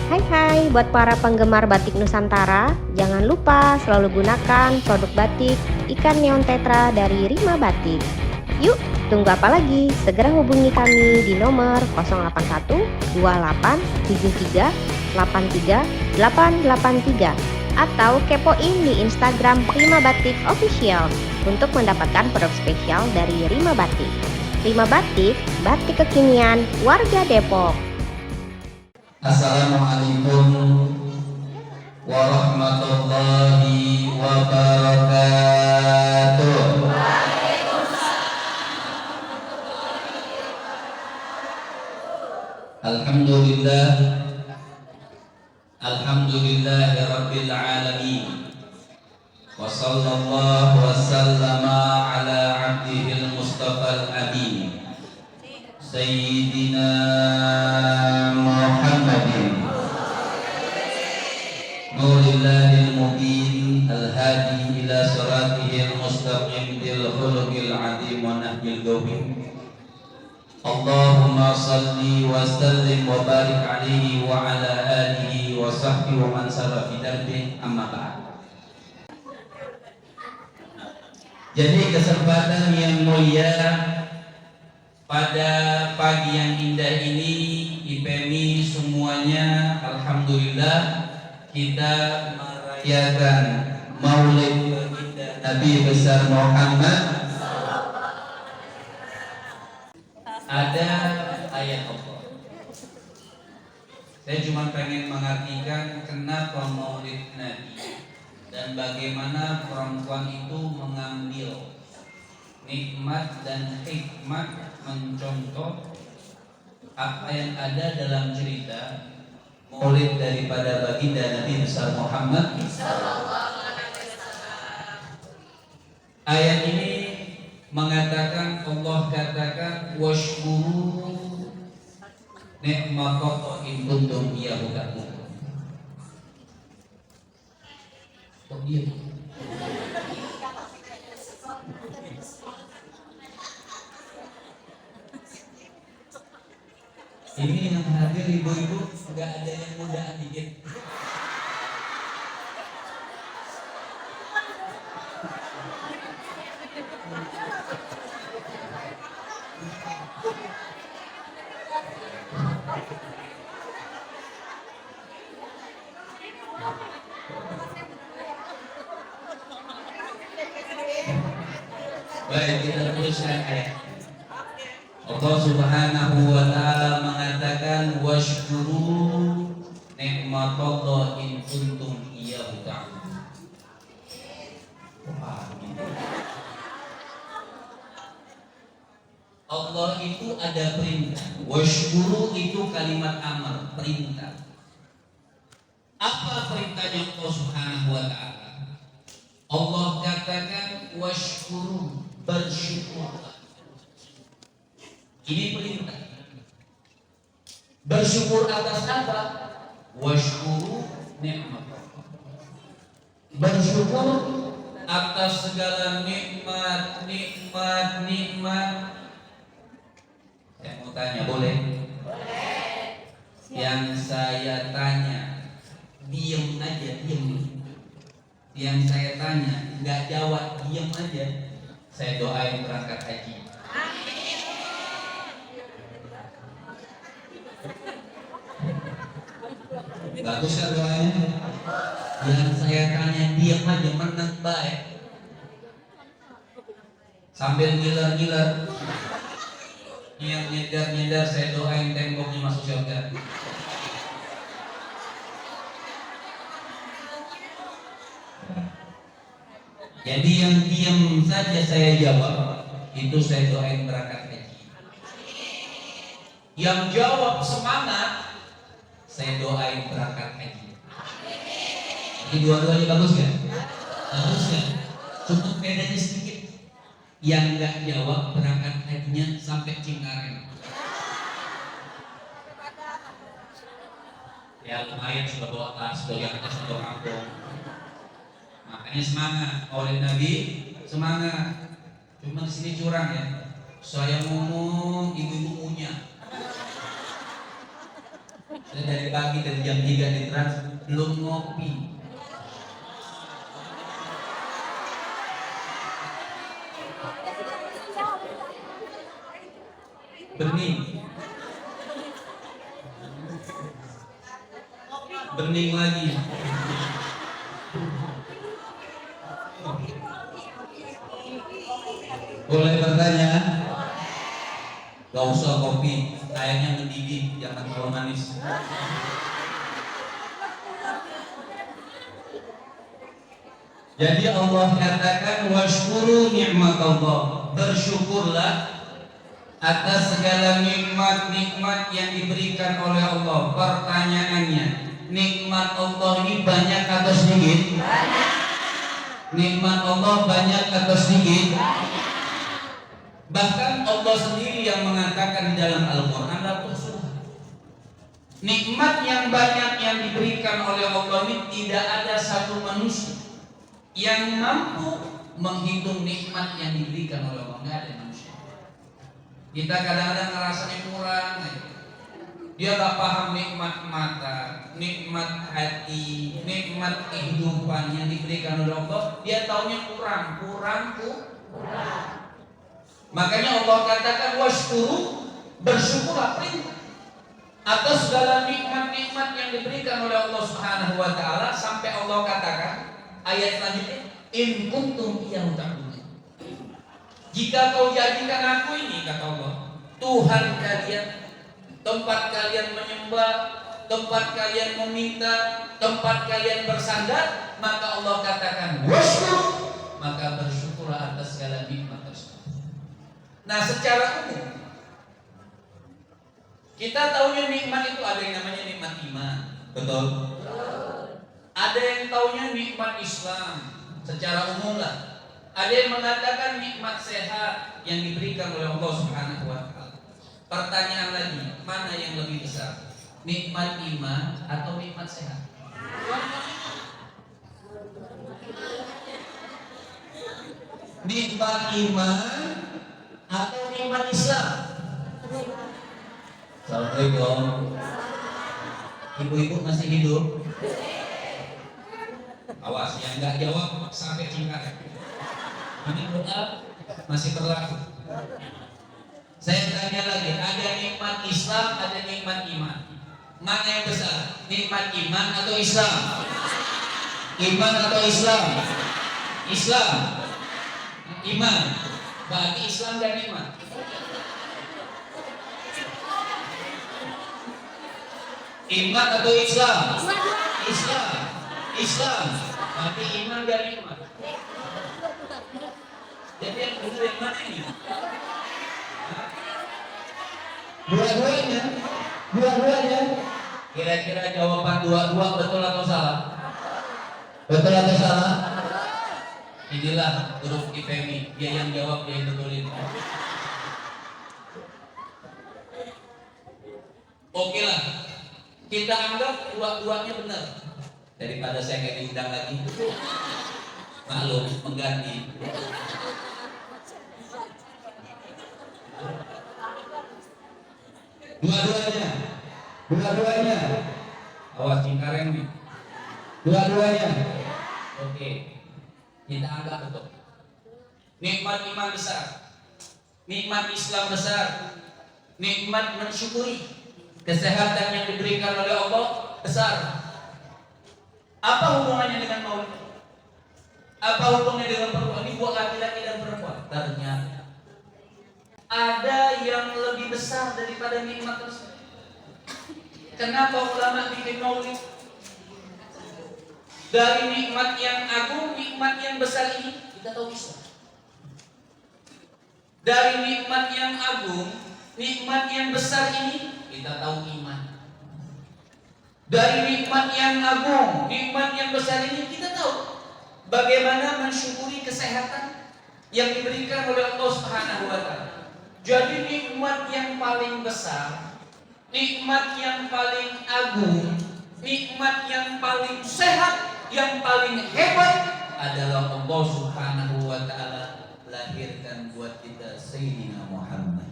Hai hai buat para penggemar batik Nusantara, jangan lupa selalu gunakan produk batik ikan neon tetra dari Rima Batik. Yuk, tunggu apa lagi? Segera hubungi kami di nomor 081 28 73 83 883 atau kepoin di Instagram Rima Batik Official untuk mendapatkan produk spesial dari Rima Batik. Rima Batik, batik kekinian warga Depok. Assalamualaikum warahmatullahi wabarakatuh. Alhamdulillah, alhamdulillahi rabbil alamin. Wa sallallahu wa sallama ala abdihil mustafal amin Sayyidina Muhammadin Nurillahil mubin al-hadi ila siratihil mustaqim bil khuluqil azim wa nahjil gawin. Allahumma salli wa sallim wa barik alaihi wa ala alihi wa sahbihi wa man sara fi darbih, amma ba'd. Jadi kesempatan yang mulia pada pagi yang indah ini, IPMI semuanya, alhamdulillah kita merayakan Maulid Nabi besar Muhammad. Ada ayat Allah. Saya cuma pengen mengartikan kenapa Maulid Nabi dan bagaimana perempuan itu mengambil nikmat dan hikmat mencontoh apa yang ada dalam cerita Maulid daripada baginda Nabi besar Muhammad. Ayat ini mengatakan, Allah katakan washkuru ni'matallahi in kuntum iyyahu ta'budun. Oh iya. Ini yang hadir ibu-ibu nggak ada yang muda dikit. Baik, kita teruskan ayat. Allah Subhanahu wa ta'ala mengatakan washkuru ni'matallahi in kuntum iyyahu ta'budun. Allah itu ada perintah. Washkuru itu kalimat amar, perintah. Apa perintahnya Allah Subhanahu wa ta'ala? Allah katakan washkuru, bersyukur. Ini perintah. Bersyukur atas apa? Washkuru ni'mat. Bersyukur atas segala nikmat. Saya mau tanya, boleh? Boleh. Yang saya tanya, diem aja, diem. Yang saya tanya, nggak jawab, diem aja. Saya doain berangkat haji. Bagus ya doanya. Yang saya tanya diam aja, menang baik. Sambil ngiler-ngiler. Yang nyedar-nyedar saya doain temboknya masuk surga. Jadi yang diam saja saya jawab, itu saya doain berangkat haji. Yang jawab semangat, saya doain berangkat haji. Ini dua-duanya bagus kan? Bagus kan? Cuma bedanya sedikit. Yang nggak jawab berangkat hajinya sampai Cengkareng. Ya lumayan sudah bawa tas, sudah yang atas untuk kampung. Makanya semangat oleh Nabi, semangat. Cuma di sini curang ya. Saya ngomong ibu-ibu punya. Dari pagi dari jam 3 di Trans belum ngopi. Bening. Bening lagi. Boleh bertanya? Gak usah kopi, kayaknya mendidih, jangan terlalu manis. Jadi Allah katakan washkuru ni'matallah, bersyukurlah atas segala nikmat-nikmat yang diberikan oleh Allah. Pertanyaannya, nikmat Allah ini banyak atau sedikit? Banyak. Nikmat Allah banyak atau sedikit? Bahkan Allah sendiri yang mengatakan di dalam Al-Quran, nikmat yang banyak yang diberikan oleh Allah ini tidak ada satu manusia yang mampu menghitung nikmat yang diberikan oleh Allah. Tidak ada manusia. Kita kadang-kadang ngerasanya kurang. Dia gak paham nikmat mata, nikmat hati, nikmat kehidupan yang diberikan oleh Allah. Dia taunya kurang. Makanya Allah katakan washkuru, bersyukurlah atas segala nikmat-nikmat yang diberikan oleh Allah Subhanahu wa taala, sampai Allah katakan ayat selanjutnya, in kuntum iyyahu ta'budun. Jika kau jadikan aku ini, kata Allah, Tuhan kalian, tempat kalian menyembah, tempat kalian meminta, tempat kalian bersandar, maka Allah katakan washkuru, maka bersyukurlah atas segala nikmat tersebut. Nah, secara umum kita tahunya nikmat itu ada yang namanya nikmat iman, betul? Ada yang tahunya nikmat Islam, secara umum lah. Ada yang mengatakan nikmat sehat yang diberikan oleh Allah Subhanahu wa taala. Pertanyaan lagi, mana yang lebih besar? Nikmat iman atau nikmat sehat? Nikmat iman atau nikmat Islam? Assalamualaikum. Ibu-ibu masih hidup? Awas yang nggak jawab sampai cingkat. Ini doa masih berlaku. Saya tanya lagi, ada nikmat Islam, ada nikmat iman. Mana yang besar? Nikmat iman atau Islam? Iman atau Islam? Islam. Iman. Berarti Islam dan iman. Iman atau Islam? Islam. Islam. Berarti iman dan iman. Jadi yang benar yang mana ini? Dua-duanya. Dua-duanya. Kira-kira jawaban dua-dua betul atau salah? Betul atau salah? Inilah huruf IPMI, dia yang jawab, dia yang betulin. Oke lah, kita anggap dua-duanya benar. Daripada saya nggak diundang lagi, maklum mengganti. Dua-duanya, dua-duanya. Awas cingkareng nih. Dua-duanya. Oke. Kita anggap betul. Nikmat iman besar, nikmat Islam besar, nikmat mensyukuri kesehatan yang diberikan oleh Allah besar. Apa hubungannya dengan maulid? Apa hubungannya dengan perempuan? Ini buat laki-laki dan perempuan. Ternyata ada yang lebih besar daripada nikmat tersebut. Kenapa ulama bikin maulid? Dari nikmat yang agung, nikmat yang besar ini kita tahu Islam. Dari nikmat yang agung, nikmat yang besar ini kita tahu iman. Dari nikmat yang agung, nikmat yang besar ini kita tahu bagaimana mensyukuri kesehatan yang diberikan oleh Allah Subhanahu wa taala. Jadi nikmat yang paling besar, nikmat yang paling agung, nikmat yang paling sehat, yang paling hebat adalah Allah Subhanahu wa taala lahirkan buat kita Sayyidina Muhammad.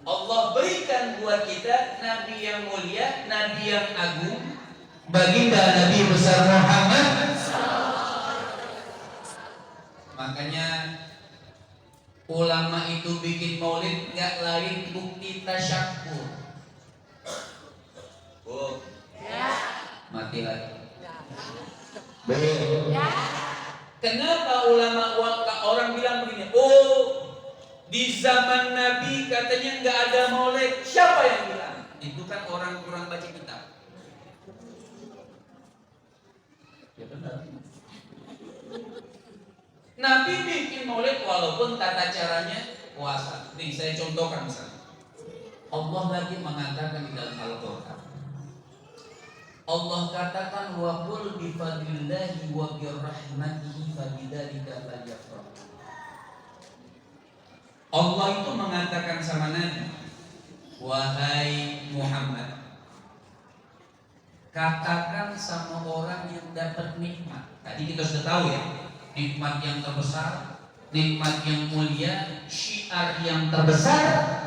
Allah Allah berikan buat kita Nabi yang mulia, Nabi yang agung, baginda Nabi besar Muhammad. Makanya ulama itu bikin maulid nggak lain bukti tasyakur. Oh, mati lagi. Kenapa ulama orang bilang begini? Oh, di zaman Nabi katanya nggak ada maulid. Siapa yang bilang? Itu kan orang kurang baca kitab. Ya benar. Nabi bikin maulid walaupun tata caranya puasa. Nih saya contohkan misalnya. Allah lagi mengatakan di dalam Al-Quran. Allah katakan wa qul bi fadlillahi wa bi rahmatihi fabidzalika falyafrah. Allah itu mengatakan sama Nabi, wahai Muhammad, katakan sama orang yang dapat nikmat. Tadi kita sudah tahu ya, nikmat yang terbesar, nikmat yang mulia, syiar yang terbesar.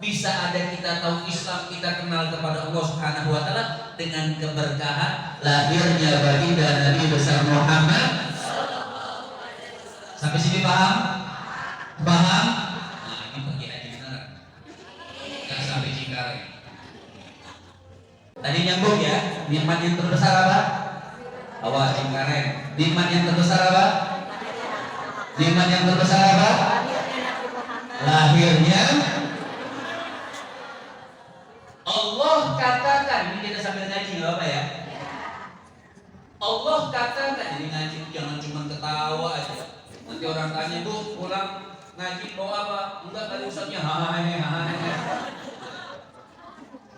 Bisa ada kita tahu Islam, kita kenal kepada Allah Subhanahu wa taala dengan keberkahan lahirnya baginda Nabi besar Muhammad. Sampai sini paham? Paham? Nah, ini pergi haji beneran. Enggak sampai Cikarang. Tadi nyambung ya, nikmat yang terbesar apa? Awas Cikarang. Nikmat yang terbesar apa? Nikmat yang terbesar apa? Lahirnya Allah katakan, ini kita sambil ngaji nggak apa ya? Allah katakan, ini ngaji jangan cuma ketawa aja. Nanti orang tanya tuh pulang ngaji bawa apa? Enggak, tadi ustadznya hai.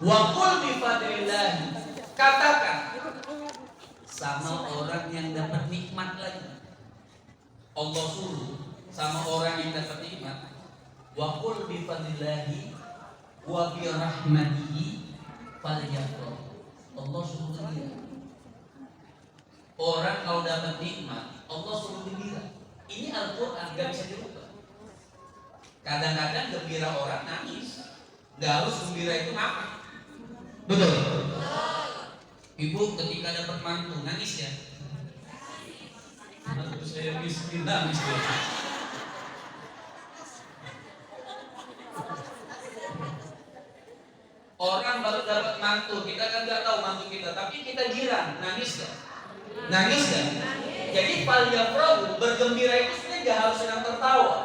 Wa qul bi fadlillah, katakan sama orang yang dapat nikmat lagi. Allah suruh sama orang yang dapat nikmat. Wa qul bi fadlillahi wa bi rahmatihi falyafrah. Allah suruh gembira. Orang kalau dapat nikmat, Allah suruh gembira. Ini Al-Quran, gak bisa dirubah. Kadang-kadang gembira orang nangis. Gak harus gembira itu apa? Betul. Ibu ketika dapat mantu nangis ya? Mantu saya miskin nangis ya. Orang baru dapat mantu, kita kan nggak tahu mantu kita, tapi kita girang, nangis kan? Nangis kan? Jadi falyafrahu, bergembira itu sebenarnya nggak harus sedang tertawa.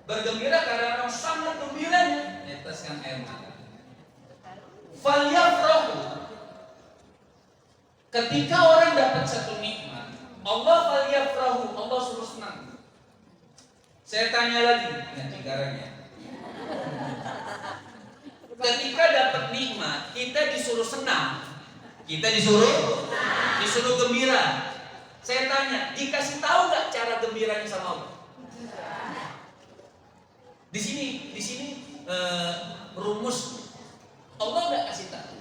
Bergembira karena orang sangat gembiranya, neteskan air mata. Falyafrahu, ketika orang dapat satu nikmat, Allah falyafrahu, Allah suruh senang. Saya tanya lagi, nanti caranya. Ketika dapat nikmat, kita disuruh senang, kita disuruh gembira. Saya tanya, dikasih tahu nggak cara gembiranya sama Allah? Di sini rumus Allah nggak kasih tahu.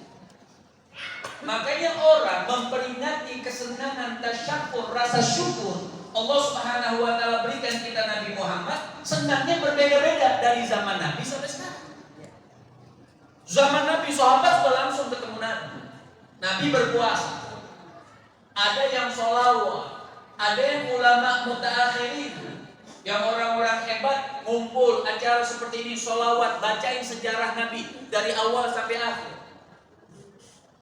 Makanya orang memperingati kesenangan tasyakur, rasa syukur Allah Subhanahu wa taala berikan kita Nabi Muhammad, senangnya berbeda-beda dari zaman Nabi sampai sekarang. Zaman Nabi, sahabat sudah langsung ketemu Nabi. Nabi berpuasa. Ada yang sholawat, ada yang ulama mutaakhirin, yang orang-orang hebat ngumpul acara seperti ini, sholawat, bacain sejarah Nabi dari awal sampai akhir.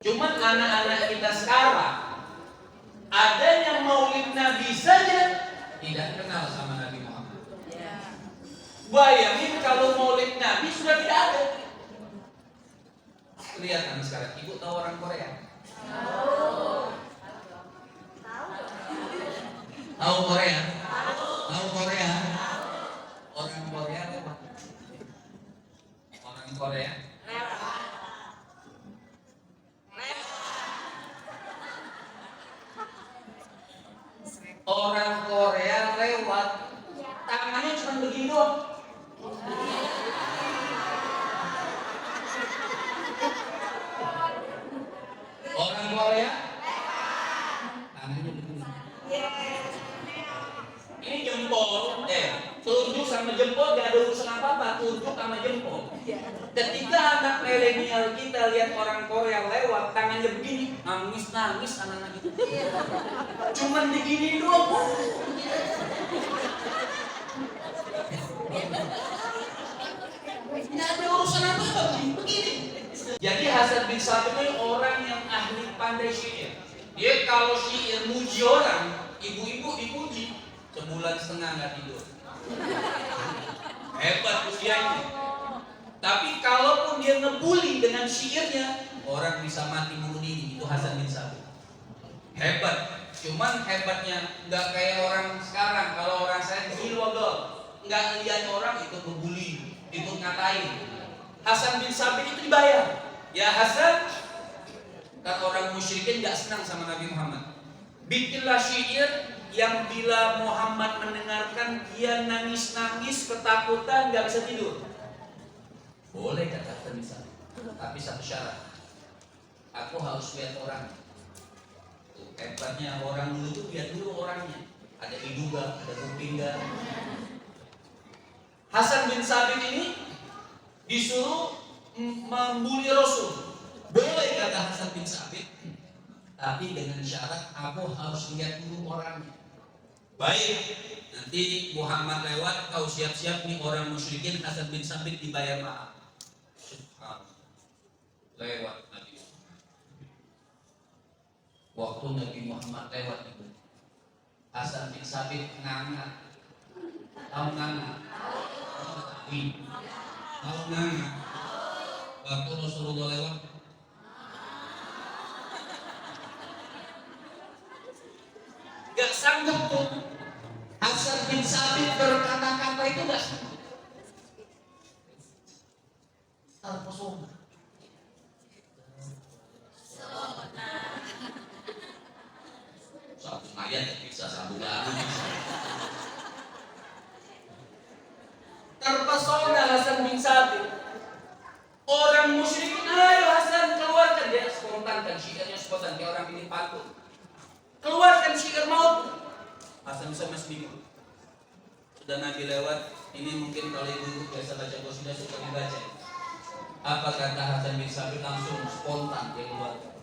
Cuman anak-anak kita sekarang, ada yang maulid Nabi saja tidak kenal sama Nabi Muhammad. Bayangin kalau maulid Nabi sudah tidak ada. Lihat kan sekarang, ibu tahu orang Korea? Tahu Korea? Tahu Korea? Orang Korea lewat. Orang Korea orang Korea lewat, tangannya cuma begini doang. Orang Korea tangannya begini. Ini jempol, tunjuk sama jempol gak ada urusan apa-apa, tunjuk sama jempol. orang Korea lewat, tangannya begini, nangis anak-anak itu. Cuman digini doang. Nggak ada urusan apa-apa begini. Jadi Hasan bin Sabit itu orang yang ahli pandai syair. Dia kalau syair muji orang, ibu-ibu dipuji, sebulan setengah nggak tidur. Hebat usianya. Tapi kalaupun dia ngebully dengan syairnya, orang bisa mati bunuh diri. Itu Hasan bin Sabit. Hebat. Cuman hebatnya nggak kayak orang sekarang. Kalau orang saya gilwagol, nggak lihat orang itu ngebully, itu ngatain. Hasan bin Sabit itu dibayar. Ya Hasan, kan orang musyrikin nggak senang sama Nabi Muhammad. Bikinlah syair yang bila Muhammad mendengarkan dia nangis-nangis ketakutan nggak bisa tidur. Boleh kata Hasan bin Sabit, tapi satu syarat, aku harus lihat orang. Tuh, hebatnya orang dulu tuh lihat dulu orangnya, ada hidung gak, ada kuping gak. Hasan bin Sabit ini disuruh membuli Rasul. Boleh kata Hasan bin Sabit, tapi dengan syarat aku harus lihat dulu orangnya. Baik, nanti Muhammad lewat, kau siap-siap nih orang musyrikin. Hasan bin Sabit dibayar mahal. Lewat Nabi. Waktu Nabi Muhammad lewat itu, Hasan bin Sabit nganga. Tahu nganga? Tahu nganga? Waktu Rasulullah lewat, gak sanggup tuh Hasan bin Sabit berkata-kata itu, gak sanggup. Terpesona. Satu ayat bisa, satu lagu bisa. Terpesona Hasan bin Sabit. Orang musyrikin, ayo Hasan keluarkan. Dia spontan kan, syairnya spontan, kayak orang pilih pantun. Keluarkan syair maut. Hasan bisa masih bingung. Sudah Nabi lewat, ini mungkin kalau ibu biasa baca qasidah suka dibaca. Apa kata Hasan bin Sabit? Langsung spontan dia keluarkan.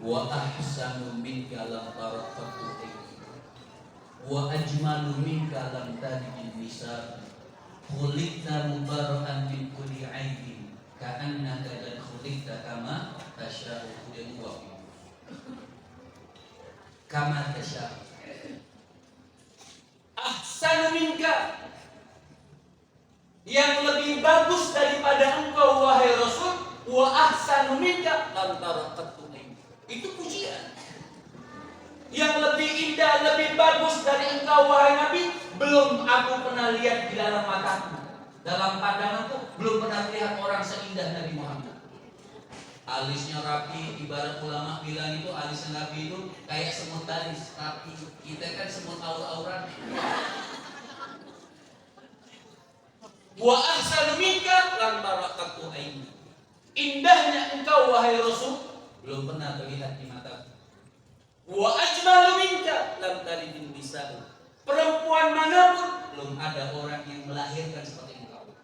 Wa ahsanu minka lam tarakatu wa ajmalu minka lam tadin nisa khuliqta mubarakan min kulli aibin ka'annaka qad khuliqta kama tasya'u. Dia buat kama tasya'u. Ahsanu minka, yang lebih bagus daripada engkau wahai Rasul. Wa ahsanu minka lam tarakatu. Itu pujian. Yang lebih indah, lebih bagus dari engkau wahai Nabi, belum aku pernah lihat di dalam mataku. Dalam pandanganku belum pernah lihat orang seindah Nabi Muhammad. Alisnya rapi, ibarat ulama bilang itu alisnya Nabi itu kayak semut alis rapi. Kita kan semut aur-auran. Wa ahsanu minka lam tarakatu aini. Indahnya engkau wahai Rasul belum pernah terlihat di mataku. Wa ajmalu minka lam talidin nisa'u. Perempuan manapun belum ada orang yang melahirkan seperti engkau.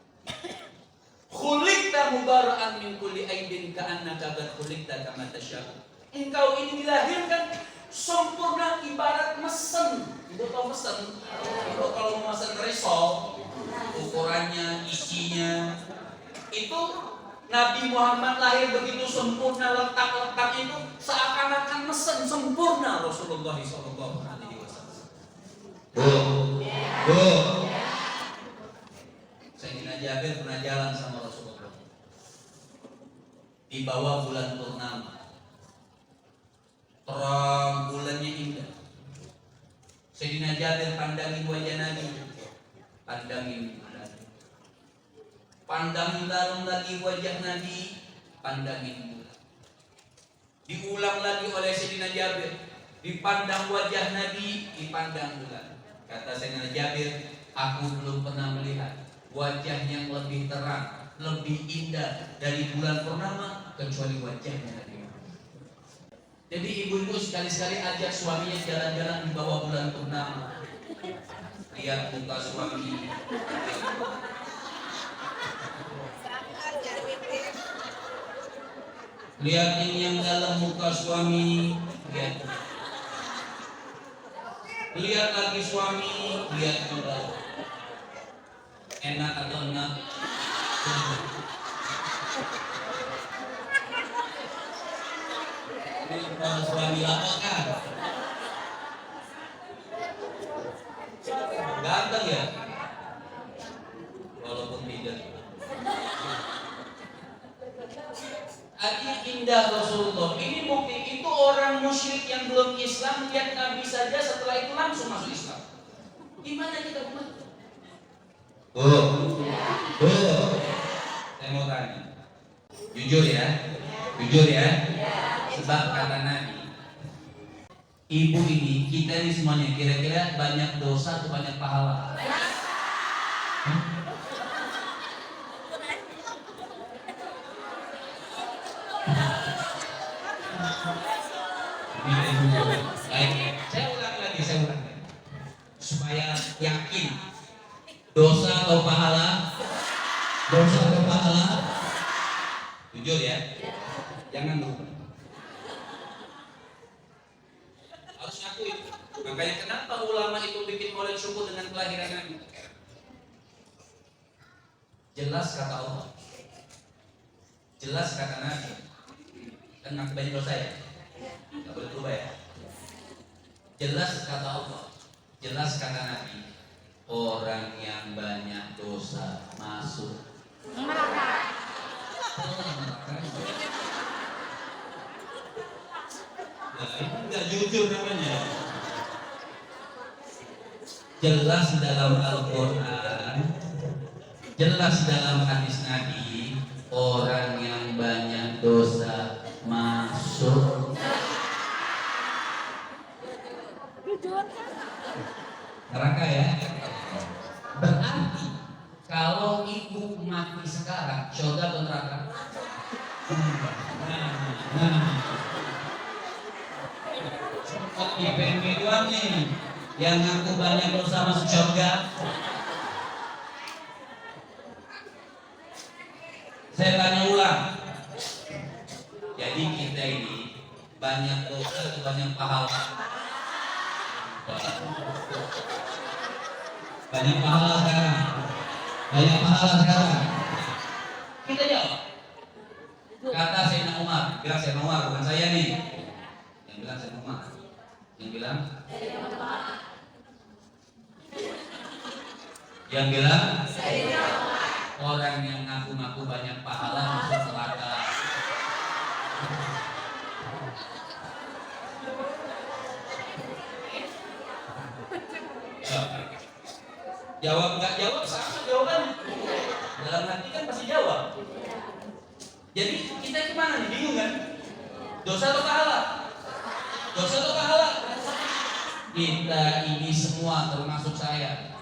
Khuliqta mubara'an min kulli aibin ka'annaka qad khuliqta kama tasya'u. Engkau ini dilahirkan sempurna ibarat mesen. Ibu tahu mesen? Ibu kalau mau mesen risol, ukurannya, isinya itu Nabi Muhammad lahir begitu sempurna, letak-letak itu seakan-akan mesen sempurna Rasulullah SAW. Sayyidina Jabir pernah jalan sama Rasulullah di bawah bulan purnama. Terang bulannya indah. Sayyidina Jabir pandangin wajah Nabi, pandangin dalam lagi wajah Nabi, pandangin bulan. Diulang lagi oleh Sayyidina Jabir, dipandang wajah Nabi, dipandang bulan. Kata Sayyidina Jabir, aku belum pernah melihat wajah yang lebih terang, lebih indah dari bulan purnama kecuali wajahnya Nabi. Jadi ibu-ibu sekali-sekali ajak suaminya jalan-jalan di bawah bulan purnama. Lihat muka suami. Liatin yang dalam muka suami, lihat. Lihat lagi suami, lihat juga. Enak atau enak? Ini kalau suami laporkan. Ganteng ya? Walaupun tidak. Artinya indah Rasulullah. Ini bukti itu orang musyrik yang belum Islam lihat Nabi saja setelah itu langsung masuk Islam. Gimana kita umat? Saya mau tanya. Jujur ya. Sebab kata Nabi, ibu ini, kita ini semuanya kira-kira banyak dosa atau banyak pahala? Baik, saya ulangi lagi. Supaya yakin. Dosa atau pahala? Jujur ya. Jangan lupa. Harus ngakuin. Makanya kenapa ulama itu bikin maulid syukur dengan kelahiran Nabi? Jelas kata Allah. Jelas kata Nabi. Kan ngaku banyak dosa ya? Gak boleh berubah ya? Jelas kata Allah. Jelas kata Nabi. Orang yang banyak dosa masuk neraka. Nah, itu nggak jujur namanya. Jelas dalam Al-Quran, jelas dalam hadis Nabi, orang yang banyak dosa masuk neraka ya. Berarti kalau ibu mati sekarang, surga atau neraka? Di PMB doang nih yang ngaku banyak dosa masuk surga. Saya tanya ulang. Jadi kita ini banyak dosa atau banyak pahala? Banyak pahala sekarang. Kita jawab. Kata Sayyidina Umar, bilang Sayyidina Umar, bukan saya nih. Yang bilang Sayyidina Umar. Yang bilang Sayyidina Umar. Orang yang ngaku-ngaku banyak pahala masuk neraka. Jawab nggak jawab sama jawabannya. Dalam hati kan pasti jawab. Jadi kita gimana nih, bingung kan? Dosa atau pahala? Kita ini semua termasuk saya.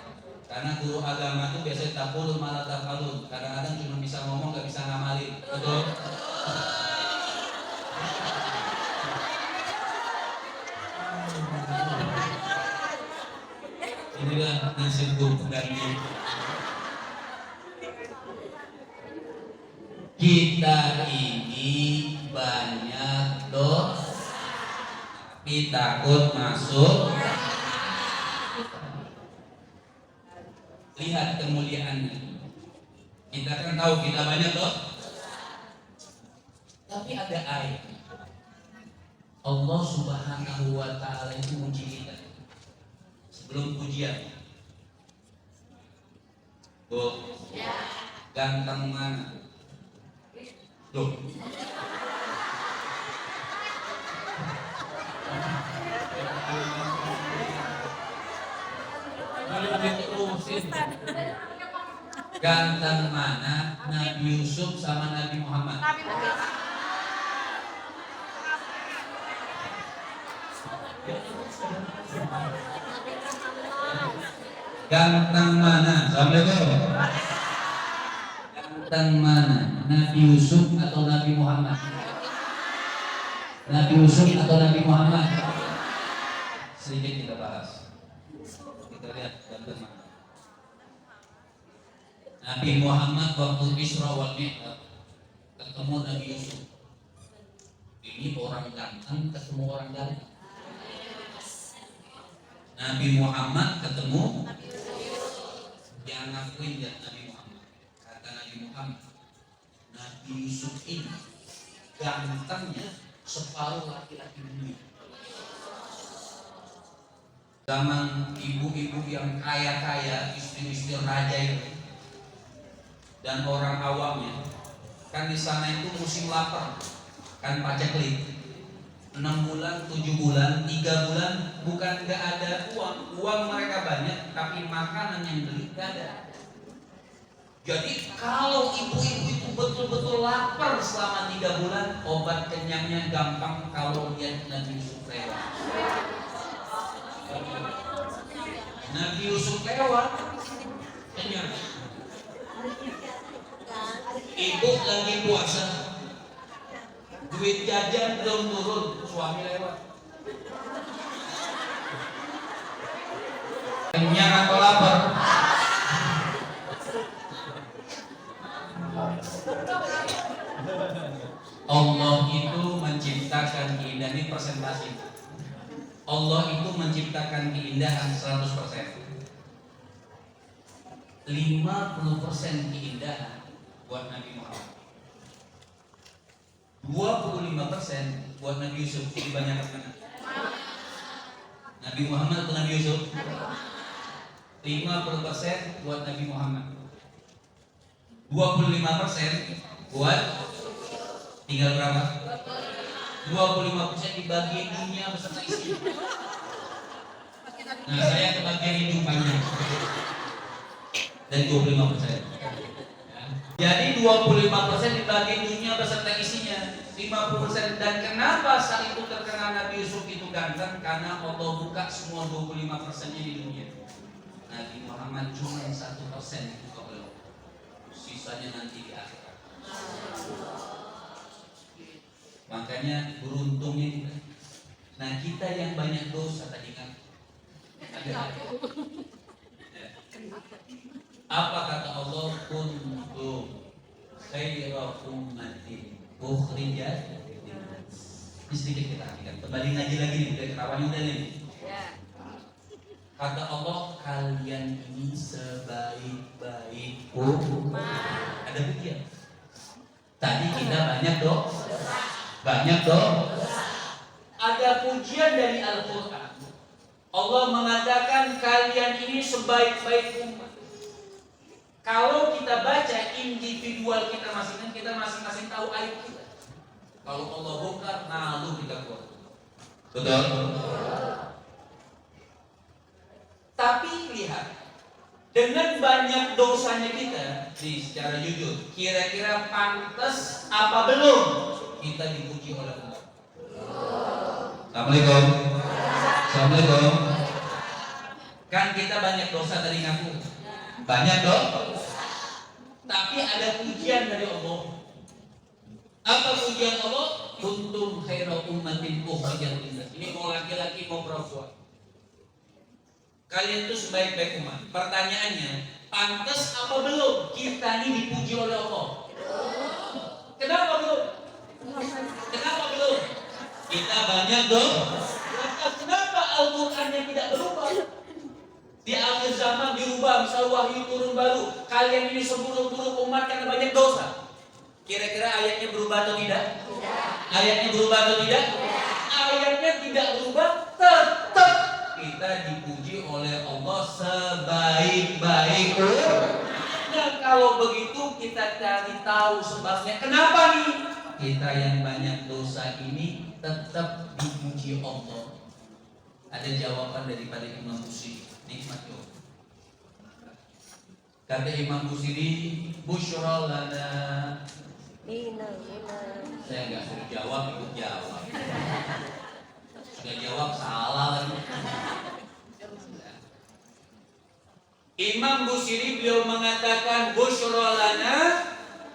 Karena guru agama itu biasanya takul malah tafalun. Kadang-kadang cuma bisa ngomong nggak bisa ngamalin. Betul? Inilah nasib guru pengganti. Kita ini banyak dosa, tapi takut masuk. Lihat kemuliaannya. Kita kan tahu kita banyak dosa, tapi ada ayat. Allah Subhanahu wa Ta'ala itu uji kita sebelum ujian. Bu, ganteng mana? Tuh. Ganteng mana Nabi Yusuf sama Nabi Muhammad? Ganteng mana? Assalamualaikum. Ganteng mana? Nabi Yusuf atau Nabi Muhammad? Nabi Yusuf atau Nabi Muhammad? Sedikit kita bahas. Kita lihat ganteng mana. Nabi Muhammad waktu Isra wal Mi'raj ketemu Nabi Yusuf. Ini orang ganteng ketemu orang ganteng. Nabi Muhammad ketemu yang ngakuin dia Nabi Muhammad. Kata Nabi Muhammad, Nabi Yusuf ini gantengnya separuh laki-laki dunia. Zaman ibu-ibu yang kaya-kaya, istri-istri raja itu, dan orang awamnya, kan di sana itu musim lapar, kan paceklik. 6 bulan, 7 bulan, 3 bulan, bukan nggak ada uang mereka banyak, tapi makanan yang beli nggak ada. Jadi kalau ibu-ibu itu betul-betul lapar selama 3 bulan, obat kenyangnya gampang kalau lihat Nabi Yusuf lewat. Nabi Yusuf lewat, kenyang. Ibu lagi puasa, duit jajan belum turun, suami lewat. Kenyang atau lapar? Allah itu menciptakan keindahan, ini presentasi. Allah itu menciptakan keindahan 100%. 50% keindahan buat Nabi Muhammad. 25% buat Nabi Yusuf. Jadi banyak mana? Nabi Muhammad atau Nabi Yusuf? 50% buat Nabi Muhammad. 25% buat, tinggal berapa? 25% dibagi dunia beserta isinya. Nah, saya kebagian hidupannya. Dan 25%. Jadi 25% dibagi dunia beserta isinya, 50%. Dan kenapa saat itu terkenal Nabi Yusuf itu ganteng? Karena Allah buka semua 25%-nya di dunia. Nabi Muhammad cuma 1% dibuka oleh Allah. Sisanya nanti di akhirat. Makanya beruntungnya kita. Nah, kita yang banyak dosa tadi kan. Apa kata Allah? Kuntum khairu ummatin ukhrijat linnas. Ini sedikit kita artikan. Kembali ngaji lagi nih, udah ketahuan udah nih. Kata Allah, kalian ini sebaik-baik umat. Ada pujian. Tadi kita banyak ada pujian dari Al-Quran. Allah mengatakan kalian ini sebaik-baik umat. Kalau kita baca individual kita masing-masing, kita masing-masing tahu aib kita. Kalau Allah bongkar, lalu kita keluar. Betul? Tapi lihat, dengan banyak dosanya kita, secara jujur, kira-kira pantas apa belum kita dipuji oleh Allah? Assalamualaikum. Assalamualaikum. Kan kita banyak dosa dari ngaku. Banyak dong. Tapi ada pujian dari Allah. Apa pujian Allah? Kuntum khairu ummatin ukhrijat linnas. Ini mau laki-laki mau perempuan. Kalian itu sebaik-baik umat. Pertanyaannya, pantas apa belum kita ini dipuji oleh Allah? Kenapa belum? Kenapa belum? Kita banyak dong. Kenapa Al-Qurannya tidak berubah? Di akhir zaman dirubah, misal wahyu turun baru. Kalian ini seburuk-buruk umat karena banyak dosa. Kira-kira ayatnya berubah atau tidak? Ayatnya berubah atau tidak? Ayatnya tidak berubah, tetap kita dipuji oleh Allah sebaik-baik. Nah, kalau begitu kita cari tahu sebabnya. Kenapa nih? Kita yang banyak dosa ini tetap dipuji Allah. Ada jawaban daripada Imam Busiri. Nikmat yo. Kata Imam Busiri, busyra lana. Saya nggak suruh jawab, ikut jawab. Sudah jawab salah lagi. Imam Busiri beliau mengatakan busyra lana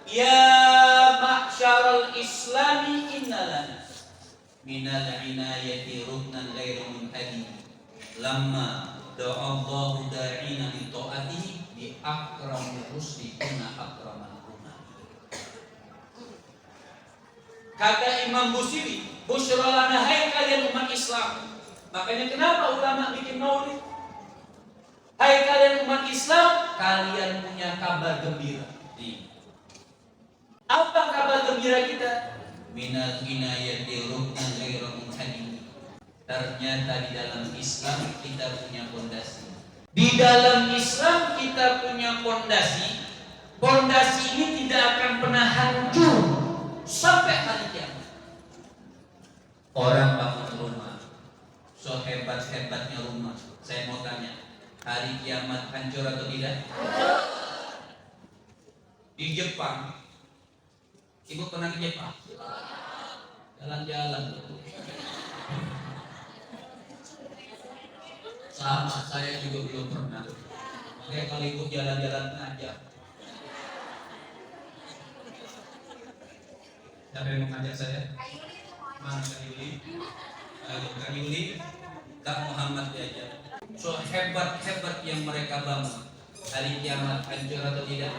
ya ma'syaral islami innalana minal inayati ruknan ghairu munhadi lamma da'allahu da'ina li ta'atihi bi akramir rusli kuna akramal umam. Kata Imam Busiri, "Busyrolana, hai kalian umat Islam." Makanya kenapa ulama bikin maulid? Hai kalian umat Islam, kalian punya kabar gembira. Apa kabar gembira kita? Minal inayati ruknan ghairu munhadim. Ternyata di dalam Islam kita punya fondasi. Di dalam Islam kita punya fondasi. Fondasi ini tidak akan pernah hancur sampai hari kiamat. Orang bangun rumah, sehebat-hebatnya rumah. Saya mau tanya, hari kiamat hancur atau tidak? Di Jepang, ibu pernah ke Jepang? Jalan-jalan. Sama, saya juga belum pernah. Makanya kalau ikut jalan-jalan ngajak. Siapa yang mau ngajak saya? Mana Kak Yuli? Ayo Kak Yuli, Kak Muhammad diajak. So hebat-hebat yang mereka bangun. Hari kiamat hancur atau tidak?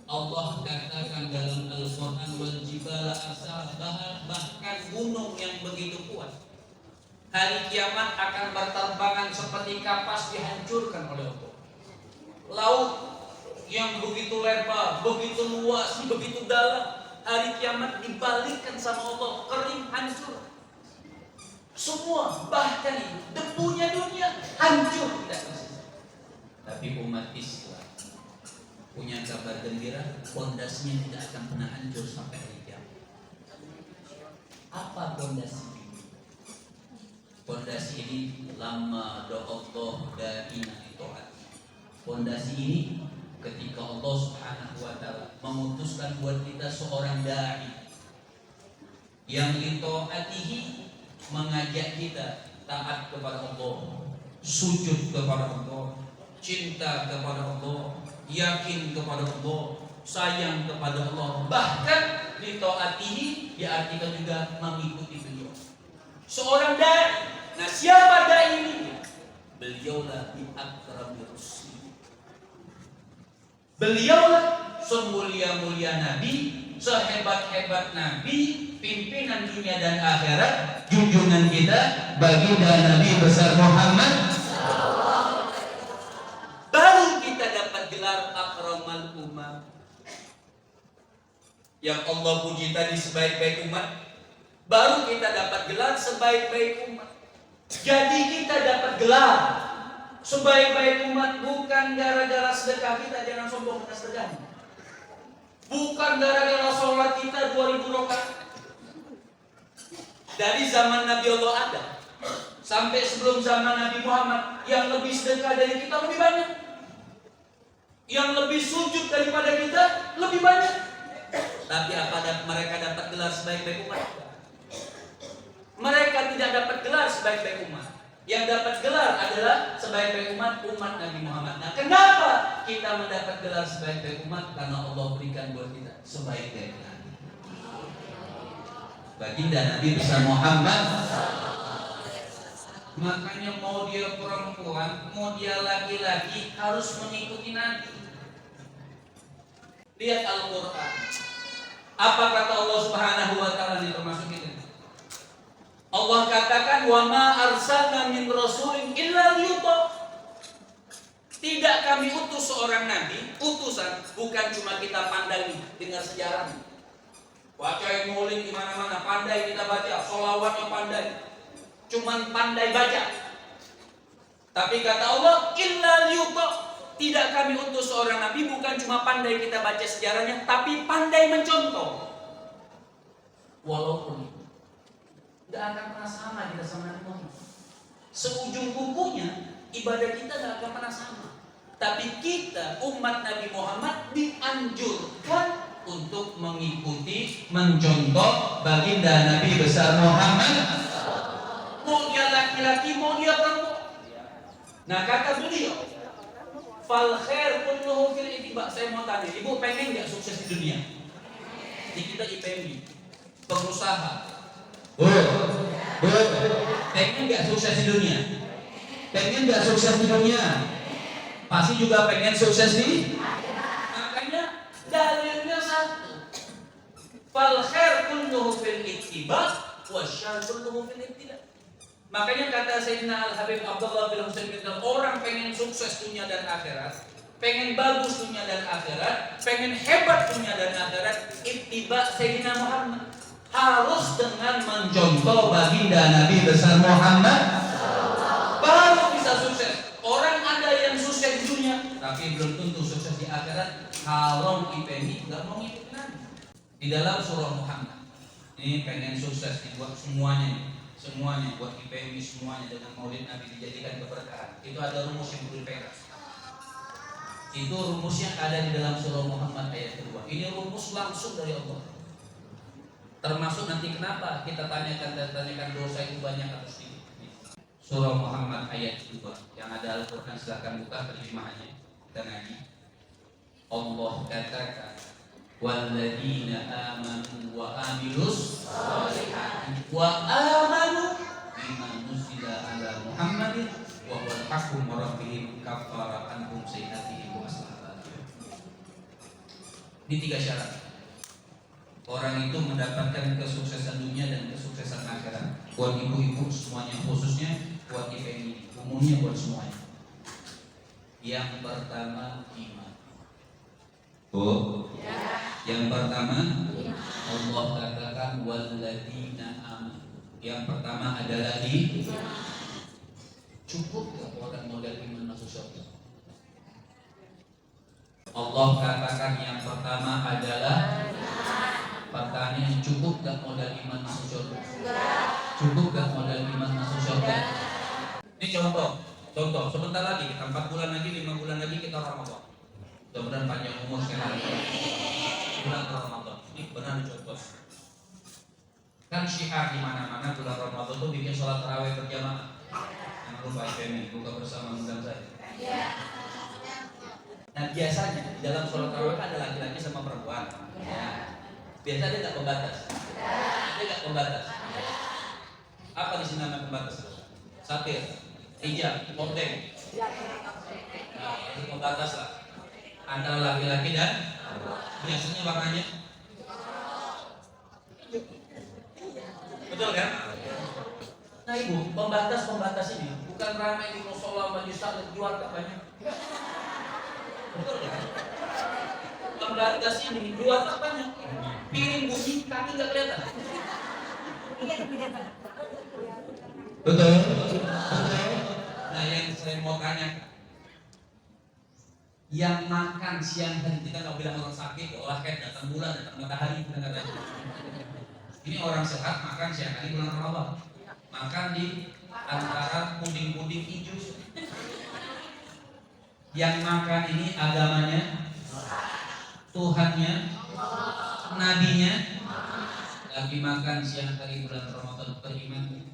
Allah katakan dalam Al-Quran, wal jibala arsaha, bahkan gunung yang begitu kuat hari kiamat akan berterbangan seperti kapas dihancurkan oleh Allah. Laut yang begitu lebar, begitu luas, begitu dalam, hari kiamat dibalikkan sama Allah, kering, hancur. Semua, bahkan debunya dunia hancur, tidak tersisa. Tapi umat Islam punya kabar gembira, fondasinya tidak akan pernah hancur sampai hari kiamat. Apa fondasi? Fondasi ini lama do'allah da'ina ito'at. Fondasi ini ketika Allah Subhanahu wa ta'ala memutuskan buat kita seorang da'i yang ito'atihi, mengajak kita taat kepada Allah, sujud kepada Allah, cinta kepada Allah, yakin kepada Allah, sayang kepada Allah. Bahkan ito'atihi diartikan juga mengikuti beliau. Seorang da'i. Nah, siapa da'i ini? Beliaulah bi akrami rusul. Beliaulah semulia-mulia Nabi, sehebat-hebat Nabi, pimpinan dunia dan akhirat, junjungan kita, baginda Nabi besar Muhammad. Baru kita dapat gelar akramal umat. Yang Allah puji tadi sebaik-baik umat. Baru kita dapat gelar sebaik-baik umat. Jadi kita dapat gelar sebaik-baik umat bukan gara-gara sedekah kita, jangan sombong dengan sedekah. Bukan gara-gara sholat kita 2000 rakaat. Dari zaman Nabi Allah ada sampai sebelum zaman Nabi Muhammad, yang lebih sedekah dari kita lebih banyak, yang lebih sujud daripada kita lebih banyak. Tapi apa mereka dapat gelar sebaik-baik umat? Mereka tidak dapat gelar sebaik-baik umat. Yang dapat gelar adalah sebaik-baik umat Nabi Muhammad. Nah, kenapa kita mendapat gelar sebaik-baik umat? Karena Allah berikan buat kita sebaik-baik Nabi. Baginda Nabi besar Muhammad. Makanya mau dia perempuan, mau dia laki-laki, harus mengikuti Nabi. Lihat Al-Quran. Apa kata Allah Subhanahu wa ta'ala, ini termasuk itu. Allah katakan, wa ma arsalna min rasulin illa liyuta. Tidak kami utus seorang nabi, utusan, bukan cuma kita pandai dengar sejarah. Baca yang maulid di mana-mana, pandai kita baca, sholawatnya pandai. Cuman pandai baca. Tapi kata Allah, illa liyuta. Tidak kami utus seorang nabi, bukan cuma pandai kita baca sejarahnya, tapi pandai mencontoh. Walaupun tidak akan pernah sama kita sama Nabi Muhammad. Seujung kukunya ibadah kita tidak akan pernah sama. Tapi kita umat Nabi Muhammad dianjurkan untuk mengikuti, mencontoh baginda Nabi besar Muhammad. Mau dia laki-laki, mau dia perempuan. Nah, kata beliau, fal khair kulluhu fil ittiba. Saya mau tanya, ibu pengen nggak sukses di dunia? Di kita IPMB, pengusaha. Pengen gak sukses di dunia? Pengen gak sukses di dunia? Pasti juga pengen sukses di. Makanya dalilnya satu. Fal khair kulluhu fil ittiba wa syarr kulluhu fil ibtida. Makanya kata Sayyidina Al-Habib Abdullah bin Husain bin orang pengen sukses dunia dan akhirat, pengen bagus dunia dan akhirat, pengen hebat dunia dan akhirat, ittiba Sayyidina Muhammad. Harus dengan mencontoh baginda Nabi besar Muhammad, baru bisa sukses. Orang ada yang sukses di dunia, tapi belum tentu sukses di akhirat. Kalau kita ini nggak mau ngikut Nabi. Di dalam surah Muhammad, ini pengen sukses dibuat semuanya buat IPMI semuanya dengan maulid Nabi dijadikan keberkahan. Itu ada rumus yang perlu dipegang. Itu rumusnya ada di dalam surah Muhammad ayat kedua. Ini rumus langsung dari Allah. Termasuk nanti kenapa kita tanyakan dosa itu banyak atau sedikit. Surah Muhammad ayat kedua yang ada Al-Quran, silahkan buka terjemahannya dan ngaji. Allah katakan, walladzina amanu wa amilus sholihat wa amanu bima nuzila ala Muhammadin wa huwal haqqu min rabbihim kaffara anhum sayyi'atihim wa aslaha. Ini 3 syarat. Orang itu mendapatkan kesuksesan dunia dan kesuksesan akhirat. Buat ibu-ibu semuanya, khususnya buat IPMI, umumnya buat semuanya. Yang pertama iman. Yang pertama Allah katakan walladzina amanu. Yang pertama adalah cukup gak orang modal iman masuk surga? Allah katakan yang pertama adalah pertanyaan, cukup gak modal iman masuk surga? Cukup gak modal iman masuk surga? Ini contoh sebentar lagi, 4 bulan lagi, 5 bulan lagi kita Ramadan. Mudah-mudahan panjang umur sekali. Bulan Ramadan ini benar contoh. Kan syiar di mana-mana bulan Ramadan tuh bikin sholat tarawih berjamaah. Jangan lupa IPMI buka bersama undang saya. Nah biasanya di dalam sholat tarawih kan ada laki-laki sama perempuan. Ya. Biasa dia nggak pembatas. Dia nggak pembatas. Apa di sini nama pembatas? Satir, hijab, kordeng. Nah, itu pembatas lah. Antara laki-laki dan biasanya warnanya betul kan? Nah ibu, pembatas ini bukan ramai di musola, majlis taklim, di warteg banyak. Betul kan? Pembatas ini di warteg banyak. Piring bunyi, kaki nggak kelihatan. Betul. Nah yang saya mau tanya, yang makan siang hari, kita nggak bilang orang sakit, olah kayak datang bulan, datang matahari, kita nggak tahu. Ini orang sehat makan siang hari bulan Ramadan, makan di antara puding-puding hijau. Yang makan ini agamanya, Tuhannya, nabinya, lagi makan siang hari bulan Ramadan, beriman.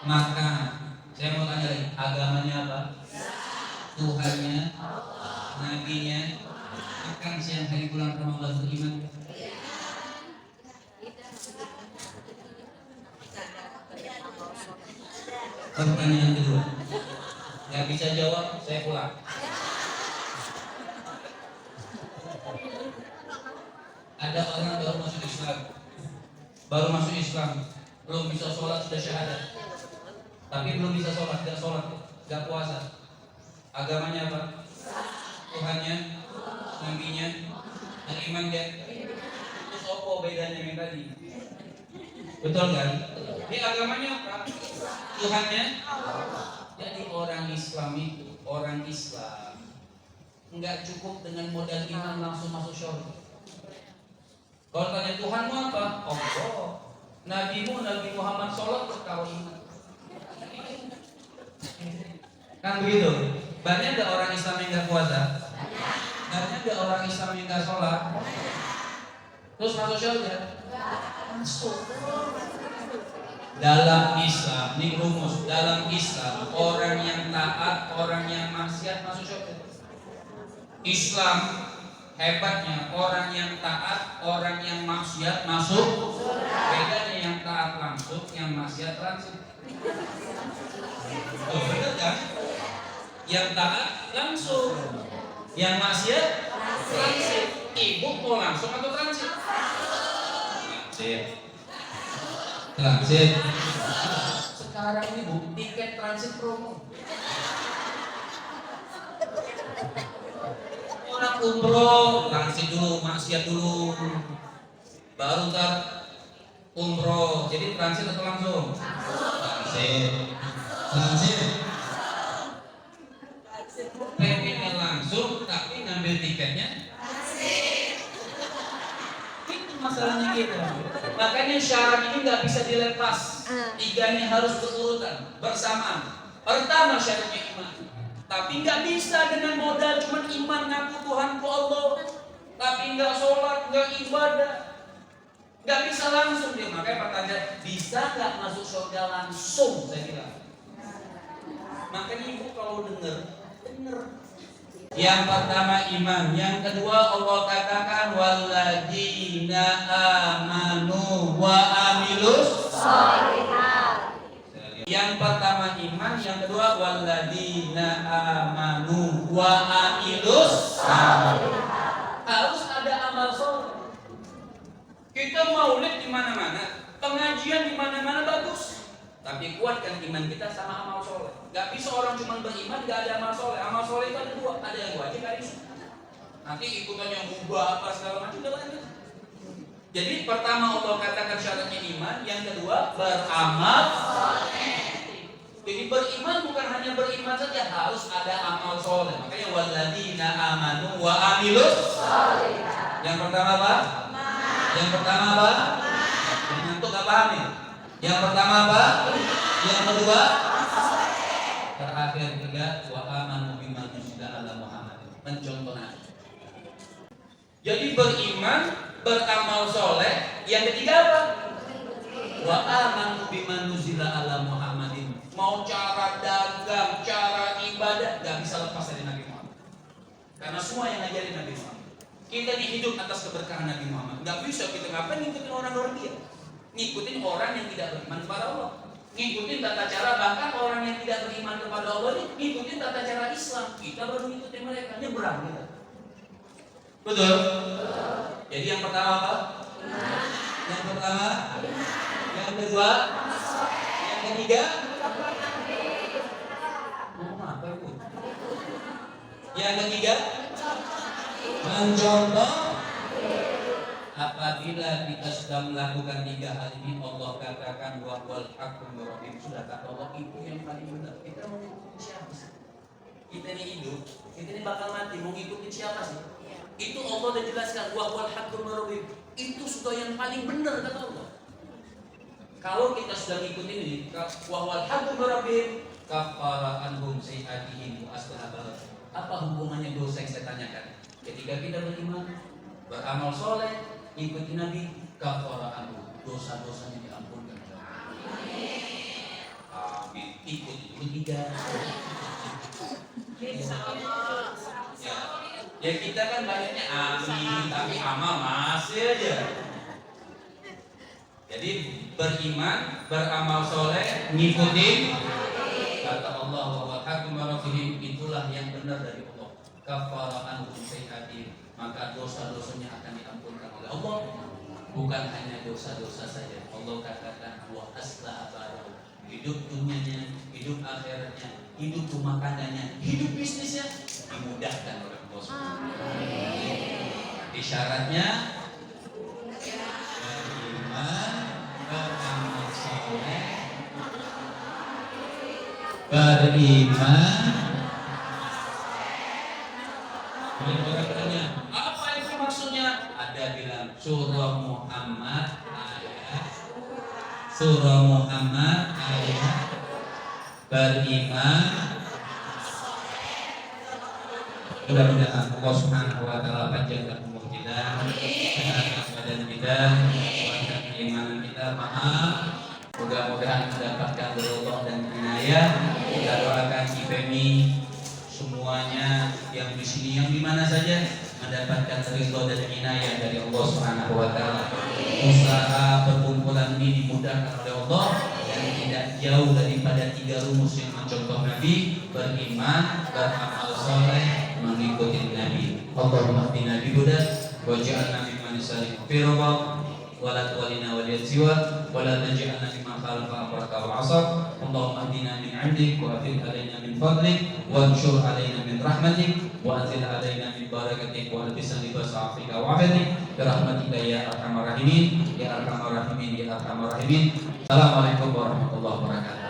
Maka saya mau tanya lagi, agamanya apa? Tuhannya, nabinya, akan siang hari bulan Ramadan beriman. Pertanyaan kedua, nggak bisa jawab, saya pulang. Ada orang baru masuk Islam, belum bisa sholat sudah syahadat. Tapi belum bisa sholat, gak puasa. Agamanya apa? Tuhannya, nabinya, dan iman dia. Terus apa bedanya yang tadi? Betul kan? Ini agamanya apa? Tuhannya. Jadi orang Islam itu, orang Islam nggak cukup dengan modal iman langsung masuk surga. Kalau tanya Tuhanmu apa? Allah. Nabimu, Nabi Muhammad sholat berkau iman. Kan begitu. Banyak gak orang Islam yang gak puasa? Banyak gak orang Islam yang gak sholat? Terus masuk surga? Masuk. Dalam Islam, ini rumus. Dalam Islam, orang yang taat, orang yang maksiat masuk surga. Islam hebatnya, orang yang taat, orang yang maksiat masuk. Bedanya yang taat langsung, yang maksiat langsung. Oh, benar kan? Yang taat langsung, Yang maksiat transit. Ibu mau langsung atau transit? Transit. Sekarang ini Bu, tiket transit promo. Orang umroh transit dulu, maksiat dulu, baru ntar umroh. Jadi transit atau langsung? Transit. Pengennya langsung tapi ngambil tiketnya itu masalahnya gitu. Makanya syarat ini nggak bisa dilepas. Tiganya harus berurutan bersamaan. Pertama syaratnya iman. Tapi nggak bisa dengan modal cuma iman ngaku Tuhanku Allah, tapi nggak sholat, nggak ibadah, nggak bisa langsung dia. Makanya pertanyaan, bisa nggak masuk surga langsung? Saya bilang. Makanya ibu kalau dengar. Yang pertama iman, yang kedua Allah katakan walladzina amanu wa amilus sholihat. Yang pertama iman, yang kedua walladzina amanu wa amilus sholihat. Harus ada amal soleh. Kita maulid di mana-mana, pengajian di mana-mana bagus. Tapi kuatkan iman kita sama amal soleh. Gak bisa orang cuma beriman gak ada amal soleh. Amal soleh itu ada dua, ada yang wajib, ada yang sunnah. Nanti ikutan yang mubah apa segala macam udah lanjut. Jadi pertama Allah katakan syaratnya iman, yang kedua beramal soleh. Jadi beriman bukan hanya beriman saja, harus ada amal soleh. Makanya walladzina amanu wa amilus sholihat. Yang pertama apa? Yang pertama apa? Ngantuk gak paham ya? Yang pertama apa? Yang kedua? Terakhir ketiga wa amanu bima nuzila ala Muhammad. Mencontohnya. Jadi beriman, beramal soleh. Yang ketiga apa? Wa amanu bima nuzila ala Muhammadin. Mau cara dagang, cara ibadah, gak bisa lepas dari Nabi Muhammad. Karena semua yang ngajarin Nabi Muhammad. Kita hidup atas keberkahan Nabi Muhammad. Gak bisa kita ngapain ngikutin orang dia. Ngikutin orang yang tidak beriman kepada Allah, ngikutin tata cara, bahkan orang yang tidak beriman kepada Allah ini ngikutin tata cara Islam. Kita baru ngikutin mereka, nyebrang kita. Betul? Jadi yang pertama apa? Yang pertama? Yang kedua? Yang ketiga? Apa itu? Yang ketiga? Mencontoh. Apabila kita sudah melakukan tiga hal ini, Allah katakan wa wal haqqu min rabbik. Sudah kata Allah itu yang paling benar. Kita mau ngikutin siapa sih? Kita ini hidup, kita ini bakal mati, mau ngikutin siapa sih? Itu Allah sudah jelaskan wa wal haqqu min rabbik. Itu sudah yang paling benar kata Allah. Kalau kita sudah ngikutin ini, wa wal haqqu min rabbik, kafara anhum sayyi'atihim wa aslaha. Apa hubungannya dosa yang saya tanyakan? Ketika kita beriman, beramal soleh, ikuti Nabi, kafaraan dosa-dosanya diampunkan. Amin. Ikut tiga. Ya kita kan banyaknya amin, tapi amal masih aja. Jadi beriman, beramal soleh, ngikutin kata Allah wa hakim marafihim, itulah yang benar dari Allah. Kafaraan sayyi'atihim, maka dosa-dosanya akan diampunkan oleh Allah. Bukan hanya dosa-dosa saja. Allah katakan wa aslaha barahu. Hidup dunianya, hidup akhiratnya, hidup rumah tangganya, hidup bisnisnya dimudahkan oleh Allah. Di syaratnya beriman, beramal saleh, beriman. Orang bertanya, apa itu maksudnya? Ada bilang surah Muhammad ayat, surah Muhammad ayat, beriman. Mudah-mudahan Allah Subhanahu wa taala panjangkan umur kita, sehat badan kita, kuatkan keimanan kita. Maaf, mudah-mudahan mendapatkan berubah dan inayah. Kita doakan IPMI semuanya yang di sini, yang di mana saja, mendapatkan ridho dan inayah dari Allah Subhanahu wa taala. Usaha perkumpulan ini dimudahkan oleh Allah dan tidak jauh daripada tiga rumus yang mencontoh Nabi: beriman, beramal soleh, mengikuti Nabi. Allahumma hdina bihudak waj'alna mimman yusari'u fi ridha wala tuwallina waliyat siwa wala taj'alna mimman khalafa amraka wa 'asab. Allahumma hdina min 'indik wa afid alaina min fadlik wa anshur alaina min rahmatik wa anzil alaina min barakatik wa albisna libas 'afika wa 'afiyatik bi rahmatika ya arhamar rahimin ya arhamar rahimin ya arhamar rahimin. Assalamualaikum warahmatullahi wabarakatuh.